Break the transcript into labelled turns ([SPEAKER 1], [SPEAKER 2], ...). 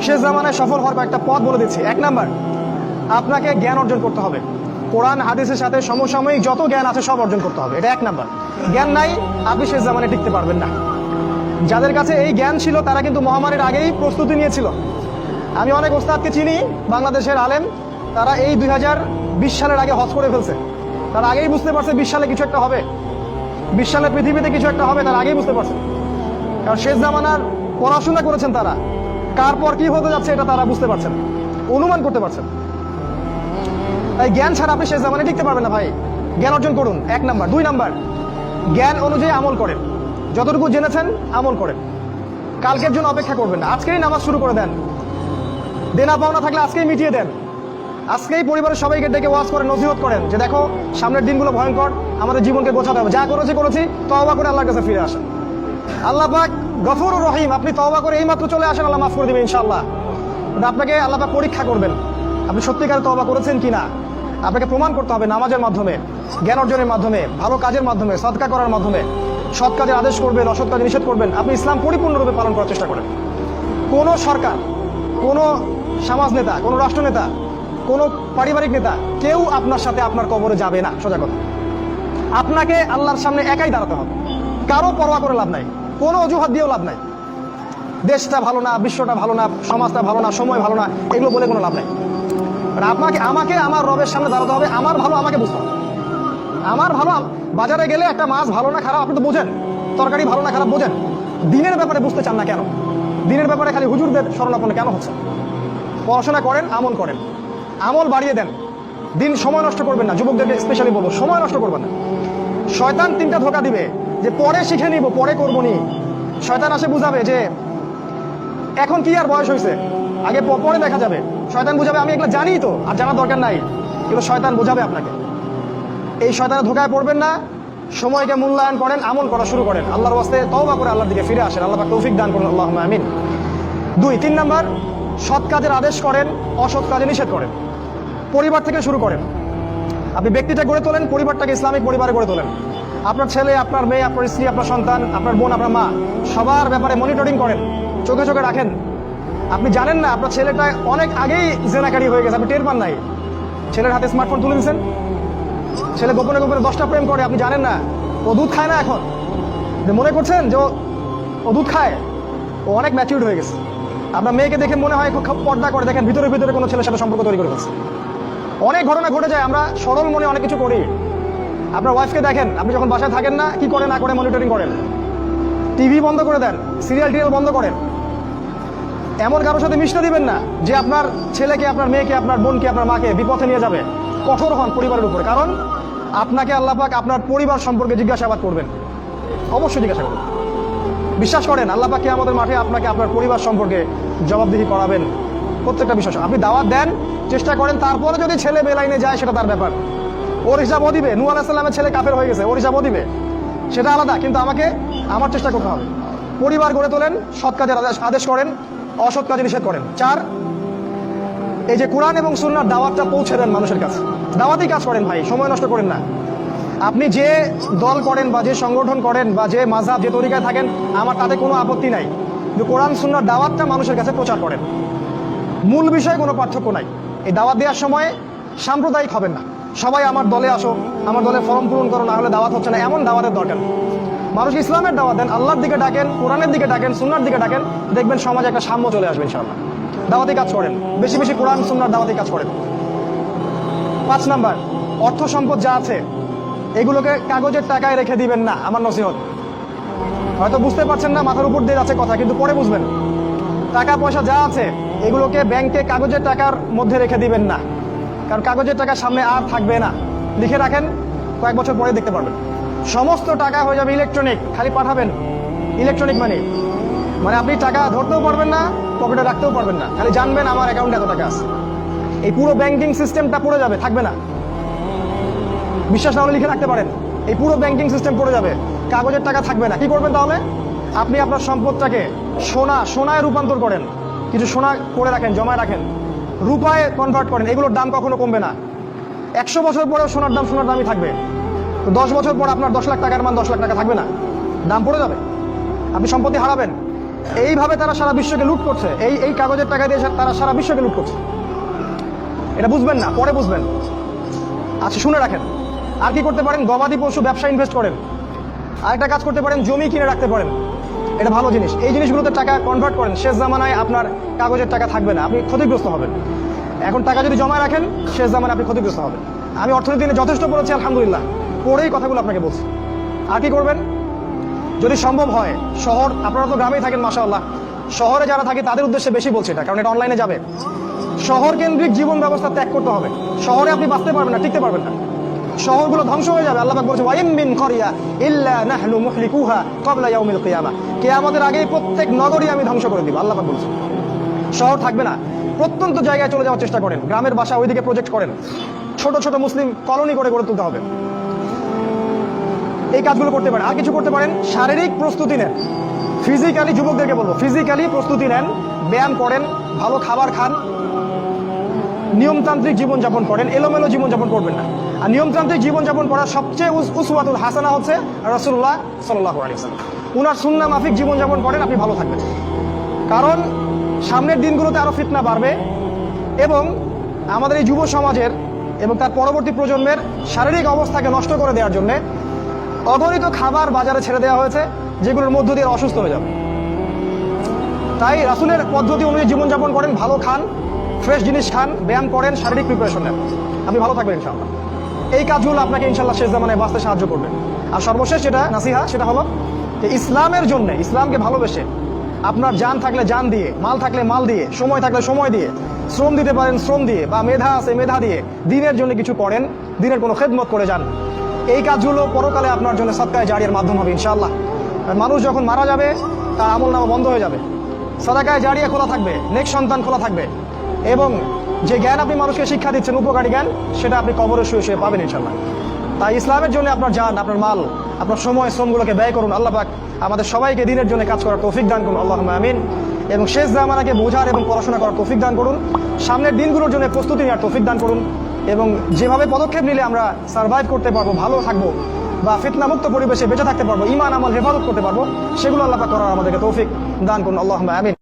[SPEAKER 1] শেষ জামানায় সফল হওয়ার কয়েকটা পথ বলে দিচ্ছি। 1 নাম্বার, আপনাকে জ্ঞান অর্জন করতে হবে। কোরআন হাদিসের সাথে সমসাময়িক যত জ্ঞান আছে সব অর্জন করতে হবে, এটা 1 নাম্বার। জ্ঞান নাই, আপনি শেষ জামানায় টিকতে পারবেন না। যাদের কাছে এই জ্ঞান ছিল তারা কিন্তু মহামারীর আগেই প্রস্তুতি নিয়েছিল। আমি অনেক ওস্তাদকে চিনি, বাংলাদেশের আলেম, তারা এই 2020 সালের আগে হজ করে ফেলছে। তারা আগেই বুঝতে পারছে 20 সালে কিছু একটা হবে, 20 সালে পৃথিবীতে কিছু একটা হবে, তারা আগেই বুঝতে পারছে। কারণ শেষ জামানার পড়াশোনা করেছেন তারা, কার পর কি হতে যাচ্ছে এটা তারা বুঝতে পারছেন, অনুমান করতে পারছেন। তাই জ্ঞান ছাড়া আপনি শেষ জামানায় টিকতে পারবেন না ভাই। জ্ঞান অর্জন করুন, 1 নাম্বার। 2 নাম্বার, জ্ঞান অনুযায়ী আমল করেন। যতটুকু জেনেছেন আমল করেন, কালকের জন্য অপেক্ষা করবেন না। আজকেই নামাজ শুরু করে দেন, দেনা পাওনা থাকলে আজকেই মিটিয়ে দেন। আজকেই পরিবারের সবাইকে ডেকে ওয়াজ করেন, নসিহত করেন যে দেখো সামনের দিনগুলো ভয়ঙ্কর, আমাদের জীবনকে গোছাতে হবে, যা করেছি তওবা করে আল্লাহর কাছে ফিরে আসেন। আল্লাহ পাক গফুরুর রহিম, আপনি তওবা করে এইমাত্র চলে আসেন, আল্লাহ মাফ করে দিবেন ইনশাআল্লাহ। আপনাকে আল্লাহ পাক পরীক্ষা করবেন আপনি সত্যিকার তওবা করেছেন কিনা। আপনাকে প্রমাণ করতে হবে নামাজের মাধ্যমে, জ্ঞান অর্জনের মাধ্যমে, ভালো কাজের মাধ্যমে, সদকা করার মাধ্যমে। সৎ কাজের আদেশ করবেন, অসৎ কাজে নিষেধ করবেন। আপনি ইসলাম পরিপূর্ণরূপে পালন করার চেষ্টা করেন। কোনো সরকার, কোনো সমাজ নেতা, কোনো রাষ্ট্র নেতা, কোনো পারিবারিক নেতা, কেউ আপনার সাথে আপনার কবরে যাবে না। সোজা কথা, আপনাকে আল্লাহর সামনে একাই দাঁড়াতে হবে। কারো পরোয়া করে লাভ নাই, কোনো অজুহাত দিয়েও লাভ নাই। দেশটা ভালো না, বিশ্বটা ভালো না, সমাজটা ভালো না, সময় ভালো না, এগুলো বলে কোনো লাভ নাই। আমাকে আমার রবের সামনে দাঁড়াতে হবে। আমার ভালো আমাকে বুঝতে হবে। আমার ভালো, বাজারে গেলে একটা মাছ ভালো না খারাপ আপনি তো বোঝেন, তরকারি ভালো না খারাপ বোঝেন। দিনের ব্যাপারে বুঝতে চান না কেন? দিনের ব্যাপারে খালি হুজুরদের শরণাপন্ন কেন হচ্ছে? পড়াশোনা করেন, আমল করেন, আমল বাড়িয়ে দেন। দিন সময় নষ্ট করবেন না। যুবকদেরকে স্পেশালি বলবো, সময় নষ্ট করবেন না। শয়তান 3টা ধোঁকা দিবে যে পরে শিখে নিব, পরে করবো নি। শয়তান আসে বুঝাবে যে এখন কি আর বয়স হয়েছে, আগে পরে দেখা যাবে। শয়তান বুঝাবে আমি এগুলো জানি তো, আর জানার দরকার নাই, কিন্তু শয়তান বুঝাবে আপনাকে। এই শয়তানের ধোঁকায় পড়বেন না। সময়কে মূল্যায়ন করেন, আমল করা শুরু করেন, আল্লাহর ওয়াস্তে তওবা করে আল্লাহর দিকে ফিরে আসেন। আল্লাহ পাক তৌফিক দান করুন, আল্লাহুম্মা আমিন। 3 নাম্বার, সৎ কাজের আদেশ করেন, অসৎ কাজে নিষেধ করেন। পরিবার থেকে শুরু করেন। আপনি ব্যক্তিটা গড়ে তোলেন, পরিবারটাকে ইসলামিক পরিবারে গড়ে তোলেন। আপনার ছেলে, আপনার মেয়ে, আপনার স্ত্রী, আপনার সন্তান, আপনার বোন, আপনার মা, সবার ব্যাপারে মনিটরিং করেন, চোখে চোখে রাখেন। আপনি জানেন না আপনার ছেলেটা অনেক আগেই জেনাকারী হয়ে গেছে, আপনি টের পান নাই। ছেলের হাতে স্মার্টফোন তুলে দিচ্ছেন, ছেলে গোপনে গোপনে 10টা প্রেম করে, আপনি জানেন না। ও দুধ খায় না এখন, মনে করছেন যে ও দুধ খায়, ও অনেক ম্যাচিউরড হয়ে গেছে। আপনার মেয়েকে দেখে মনে হয় খুব পর্দা করে, দেখেন ভিতরে ভিতরে কোনো ছেলের সাথে সম্পর্ক তৈরি করে ফেলছে। অনেক ঘটনা ঘটে যায়, আমরা সরল মনে অনেক কিছু করি। আপনার ওয়াইফকে দেখেন, আপনি যখন বাসায় থাকেন না, কি করে না করে মনিটরিং করেন। টিভি বন্ধ করে দেন, সিরিয়াল টিরিয়াল বন্ধ করেন। এমন কারোর সাথে মিশতে দিবেন না যে আপনার ছেলেকে, আপনার মেয়েকে, আপনার বোনকে, আপনার মাকে বিপথে নিয়ে যাবে। কঠোর হন পরিবারের উপরে, কারণ আপনাকে আল্লাহ পাক আপনার পরিবার সম্পর্কে জিজ্ঞাসাবাদ করবেন, অবশ্যই জিজ্ঞাসা করবেন। বিশ্বাস করেন আল্লাহ পাক কিয়ামতের মাঠে আপনাকে আপনার পরিবার সম্পর্কে জবাবদিহি করাবেন, প্রত্যেকটা বিষয়। আপনি দাওয়াত দেন, চেষ্টা করেন, তারপরে যদি ছেলে বেলাইনে যায় সেটা তার ব্যাপার, ওর হিসাবও দিবে। নূহ আলাইহিস সালামের ছেলে কাফের হয়ে গেছে, ওর হিসাবও দিবে, সেটা আলাদা। কিন্তু আমাকে আমার চেষ্টা করতে হবে। পরিবার গড়ে তোলেন, সৎ কাজের আদেশ করেন, অসৎ কাজে নিষেধ করেন। 4, এই যে কোরআন এবং সুন্নাহর দাওয়াতটা পৌঁছে দেন মানুষের কাছে। দাওয়াতেই কাজ করেন ভাই, সময় নষ্ট করেন না। আপনি যে দল করেন বা যে সংগঠন করেন বা যে মাযহাব, যে তরিকায় থাকেন, আমার তাতে কোনো আপত্তি নাই, কিন্তু কোরআন সুন্নাহর দাওয়াতটা মানুষের কাছে প্রচার করেন। মূল বিষয়ে কোনো পার্থক্য নাই। এই দাওয়াত দেওয়ার সময় সাম্প্রদায়িক হবেন না। সবাই আমার দলে আসো, আমার দলে ফর্ম পূরণ করো, না হলে দাওয়াত হচ্ছে না, এমন দাওয়াতের দরকার। মানুষ ইসলামের দাওয়াত দেন, আল্লাহর দিকে ডাকেন, কোরআনের দিকে ডাকেন, সুন্নাহর দিকে ডাকেন, দেখবেন সমাজে একটা সাম্য চলে আসবে ইনশাআল্লাহ। দাওয়াতি কাজ করেন, বেশি বেশি কোরআন সুন্নাহর দাওয়াতি কাজ করেন। 5 নাম্বার, অর্থ সম্পদ যা আছে এগুলোকে কাগজের টাকায় রেখে দিবেন না। আমার নসিহত, হয়তো বুঝতে পারছেন না, মাথার উপর দিয়ে যাচ্ছে কথা, কিন্তু পরে বুঝবেন। টাকা পয়সা যা আছে এগুলোকে ব্যাংকে কাগজের টাকার মধ্যে রেখে দিবেন না, কারণ কাগজের টাকা সামনে আর থাকবে না। লিখে রাখেন, কয়েক বছর পরে দেখতে পারবেন সমস্ত টাকা হয়ে যাবে ইলেকট্রনিক। খালি পাঠাবেন, ইলেকট্রনিক মানে আপনি টাকা ধরতেও পারবেন না, পকেটে রাখতেও পারবেন না, খালি জানবেন আমার অ্যাকাউন্টে এত টাকা আছে। এই পুরো ব্যাংকিং সিস্টেমটা পড়ে যাবে, থাকবে না। বিশ্বাস না হলে লিখে রাখতে পারেন, এই পুরো ব্যাংকিং সিস্টেম পড়ে যাবে, কাগজের টাকা থাকবে না। কি করবেন তাহলে? আপনি আপনার সম্পদটাকে সোনায় রূপান্তর করেন, কিছু সোনা করে রাখেন, জমায় রাখেন, রূপায় কনভার্ট করেন। এগুলোর দাম কখনো কমবে না। 100 বছর পরেও সোনার দামই থাকবে। তো 10 বছর পর আপনার 10 লাখ টাকার মান 10 লাখ টাকা থাকবে না, দাম পড়ে যাবে, আপনি সম্পত্তি হারাবেন। এইভাবে তারা সারা বিশ্বকে লুট করছে, এই কাগজের টাকা দিয়ে তারা সারা বিশ্বকে লুট করছে। এটা বুঝবেন না, পরে বুঝবেন। আচ্ছা শুনে রাখেন, আর কি করতে পারেন? গবাদি পশু ব্যবসা ইনভেস্ট করেন। আরেকটা কাজ করতে পারেন, জমি কিনে রাখতে পারেন। এটা ভালো জিনিস। এই জিনিসগুলোতে টাকা কনভার্ট করেন। শেষ জামানায় আপনার কাগজের টাকা থাকবে না, আপনি ক্ষতিগ্রস্ত হবেন। এখন টাকা যদি জমায় রাখেন, শেষ জামানায় আপনি ক্ষতিগ্রস্ত হবেন। আমি অর্থনীতি নিয়ে যথেষ্ট পড়েছি আলহামদুলিল্লাহ, পড়েই কথাগুলো আপনাকে বলছি। আর কি করবেন? যদি সম্ভব হয় শহর, আপনারা তো গ্রামেই থাকেন মাশাআল্লাহ, শহরে যারা থাকে তাদের উদ্দেশ্যে বেশি বলছি এটা, কারণ এটা অনলাইনে যাবে। শহর কেন্দ্রিক জীবন ব্যবস্থা ত্যাগ করতে হবে। শহরে আপনি বাঁচতে পারবেন না, টিকতে পারবেন না। শহরগুলো ধ্বংস হয়ে যাবে। আল্লাহ পাক বলেছে ওয়াইম মিন ক্বরিয়া ইল্লা নাহনু মুহলিকুহা ক্বাবলা ইয়াউমিল কিয়ামা, কিয়ামতের আগেই প্রত্যেক নগরী আমি ধ্বংস করে দিব। আল্লাহ পাক বলেছে শহর থাকবে না। প্রত্যন্ত জায়গায় চলে যাওয়ার চেষ্টা করেন, গ্রামের বাসা ওইদিকে প্রজেক্ট করেন, ছোট ছোট মুসলিম কলোনি করে গড়ে তুলতে হবে। এই কাজগুলো করতে পারেন। আর কিছু করতে পারেন, শারীরিক প্রস্তুতি নেন। ফিজিক্যালি, যুবকদেরকে বলবো, ফিজিক্যালি প্রস্তুতি নেন, ব্যায়াম করেন, ভালো খাবার খান, নিয়মতান্ত্রিক জীবনযাপন করেন, এলোমেলো জীবনযাপন করবেন না। আর নিয়মতান্ত্রিক জীবনযাপন করার সবচেয়ে উসওয়াতুল হাসানা হচ্ছে রাসূলুল্লাহ সাল্লাল্লাহু আলাইহি ওয়াসাল্লাম। উনার সুন্নাহ মাফিক জীবনযাপন করেন, আপনি ভালো থাকবেন। কারণ সামনের দিনগুলোতে আরো ফিতনা বাড়বে এবং আমাদের এই যুব সমাজের এবং তার পরবর্তী প্রজন্মের শারীরিক অবস্থাকে নষ্ট করে দেওয়ার জন্য অগণিত খাবার বাজারে ছেড়ে দেওয়া হয়েছে, যেগুলোর মধ্য দিয়ে অসুস্থ হয়ে যাবে। তাই রাসূলের পদ্ধতি অনুযায়ী জীবনযাপন করেন, ভালো খান, ফ্রেশ জিনিস খান, ব্যায়াম করেন, শারীরিক প্রিপারেশন নেন, আপনি ভালো থাকবেন ইনশাআল্লাহ। এই কাজগুলো আপনাকে ইনশাআল্লাহ শেষ জামানায় বাঁচতে সাহায্য করবে। আর সর্বশেষ যেটা নাসিহা, সেটা হলো যে ইসলামের জন্য, ইসলামকে ভালোবেসে আপনার জান থাকলে জান দিয়ে, মাল থাকলে মাল দিয়ে, সময় থাকলে সময় দিয়ে, শ্রম দিতে পারেন শ্রম দিয়ে, বা মেধা আছে মেধা দিয়ে দিনের জন্য কিছু করেন, দিনের কোনো খেদমত করে যান। এই কাজগুলো পরকালে আপনার জন্য সাদকায়ে জারিয়ার মাধ্যম হবে ইনশাআল্লাহ। মানুষ যখন মারা যাবে তার আমলনামা বন্ধ হয়ে যাবে, সাদাকায়ে জারিয়া খোলা থাকবে, নেক সন্তান খোলা থাকবে, এবং যে জ্ঞান আপনি মানুষকে শিক্ষা দিচ্ছেন, উপকারী জ্ঞান, সেটা আপনি কবরে শুয়ে শুয়ে পাবেন ইনশাআল্লাহ। তাই ইসলামের জন্য আপনার জান, আপনার মাল, আপনার সময়, শ্রমগুলোকে ব্যয় করুন। আল্লাহ পাক আমাদের সবাইকে দিনের জন্য কাজ করার তৌফিক দান করুন, আল্লাহুম্মা আমিন। এবং শেষ জামানাকে বোঝার এবং পড়াশোনা করার তৌফিক দান করুন। সামনের দিনগুলোর জন্য প্রস্তুতি নেওয়ার তৌফিক দান করুন, এবং যেভাবে পদক্ষেপ নিলে আমরা সার্ভাইভ করতে পারবো, ভালো থাকবো, বা ফিতনামুক্ত পরিবেশে বেঁচে থাকতে পারবো, ঈমান আমল হেফাজত করতে পারবো, সেগুলো আল্লাহ পাক করার আমাদেরকে তৌফিক দান করুন, আল্লাহুম্মা আমিন।